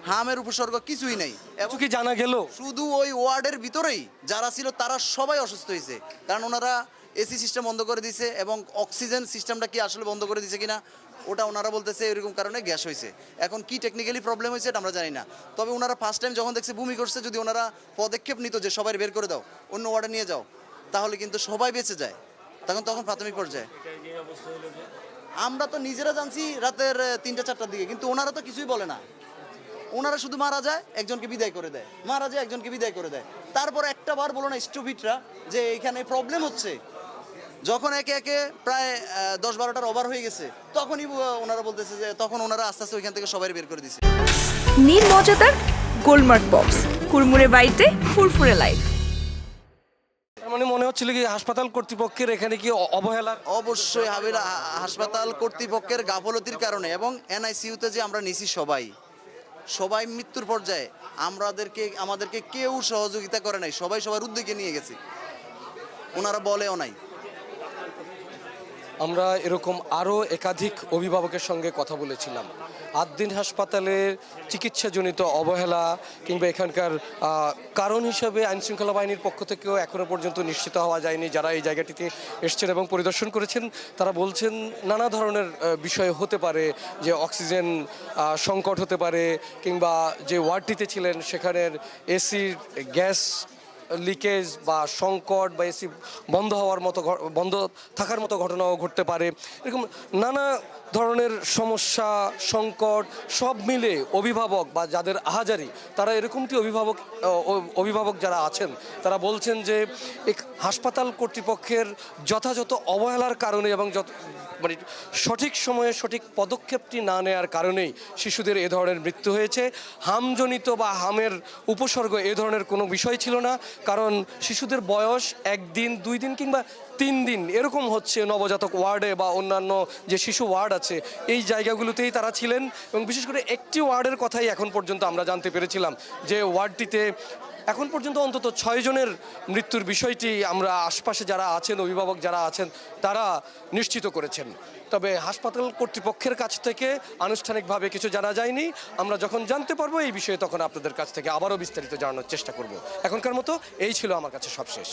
হামের উপসর্গ কিছুই নেই। কিছু কি জানা গেল? শুধু ওই ওয়ার্ডের ভিতরেই যারা ছিল তারা সবাই অসুস্থ হয়েছে, কারণ ওনারা এসি সিস্টেম বন্ধ করে দিয়েছে এবং অক্সিজেন সিস্টেমটা কি আসলে বন্ধ করে দিয়েছে কিনা ওটা ওনারা বলতেছে এরকম কারণে গ্যাস হয়েছে। এখন কি টেকনিক্যালি প্রবলেম হয়েছে এটা আমরা জানি না। তবে ওনারা ফার্স্ট টাইম যখন দেখছে বমি করছে, যদি ওনারা পদক্ষেপ নিত যে সবাই বের করে দাও, অন্য ওয়ার্ডে নিয়ে যাও, তাহলে কিন্তু সবাই বেঁচে যায়। তখন প্রাথমিক পর্যায়ে আমরা তো নিজেরা জানছি রাতের 3টা-4টার দিকে, কিন্তু ওনারা তো কিছুই বলে না। ওনারা শুধু মারা যায় একজনকে বিদায় করে দেয়, মারা যায় একজনকে বিদায় করে দেয়। তারপর একটা বার বলো না স্টুপিডরা যে এখানে প্রবলেম হচ্ছে। যখন একে একে প্রায় 10-12টার ওভার হয়ে গেছে, তখনই ওনারা বলতেছে যে তখন ওনারা আস্তে আস্তে ওইখান থেকে সবাই বের করে দিছে। নিন মজাদার গোলমার্ক বক্স, কুড়মুড়ে বাড়িতে ফুরফুরে লাইফ। মানে মনে হচ্ছিল কি হাসপাতাল কর্তৃপক্ষের এখানে কি অবহেলা? অবশ্যই হাসপাতাল কর্তৃপক্ষের গাফলতির কারণে, এবং এনআইসিইউতে যে আমরা নিছি সবাই মৃত্যুর পর্যায়ে আমাদেরকে কেউ সহযোগিতা করে নাই, সবাই সবার উদ্যোগে নিয়ে গেছে, ওনারা বলেও নাই। আমরা এরকম আরও একাধিক অভিভাবকের সঙ্গে কথা বলেছিলাম। আদ্দিন হাসপাতালের চিকিৎসাজনিত অবহেলা কিংবা এখানকার কারণ হিসেবে আইনশৃঙ্খলা বাহিনীর পক্ষ থেকেও এখনও পর্যন্ত নিশ্চিত হওয়া যায়নি। যারা এই জায়গাটিতে এসছেন এবং পরিদর্শন করেছেন তারা বলছেন নানা ধরনের বিষয় হতে পারে, যে অক্সিজেন সংকট হতে পারে, কিংবা যে ওয়ার্ডটিতে ছিলেন সেখানের এসির গ্যাস লিকেজ বা সংকট বা এসি বন্ধ থাকার মতো ঘটনাও ঘটতে পারে। এরকম নানা ধরনের সমস্যা সংকট সব মিলে অভিভাবক বা যাদের আহাজারি তারা এরকমটি অভিভাবক যারা আছেন তারা বলছেন যে হাসপাতাল কর্তৃপক্ষের যথাযথ অবহেলার কারণে এবং মানে সঠিক সময়ে সঠিক পদক্ষেপটি না নেওয়ার কারণেই শিশুদের এ ধরনের মৃত্যু হয়েছে। হামজনিত বা হামের উপসর্গ এ ধরনের কোনো বিষয় ছিল না, কারণ শিশুদের বয়স 1 দিন 2 দিন কিংবা 3 দিন এরকম হচ্ছে নবজাতক ওয়ার্ডে বা অন্যান্য যে শিশু ওয়ার্ড আছে এই জায়গাগুলোতেই তারা ছিলেন। এবং বিশেষ করে একটি ওয়ার্ডের কথাই এখন পর্যন্ত আমরা জানতে পেরেছিলাম, যে ওয়ার্ডটিতে এখন পর্যন্ত অন্তত 6 জনের মৃত্যুর বিষয়টি আমরা আশপাশে যারা আছেন অভিভাবক যারা আছেন তারা নিশ্চিত করেছেন। তবে হাসপাতাল কর্তৃপক্ষের কাছ থেকে আনুষ্ঠানিকভাবে কিছু জানা যায়নি। আমরা যখন জানতে পারবো এই বিষয়ে তখন আপনাদের কাছ থেকে আবারও বিস্তারিত জানানোর চেষ্টা করব। এখনকার মতো এই ছিল আমার কাছে সবশেষ।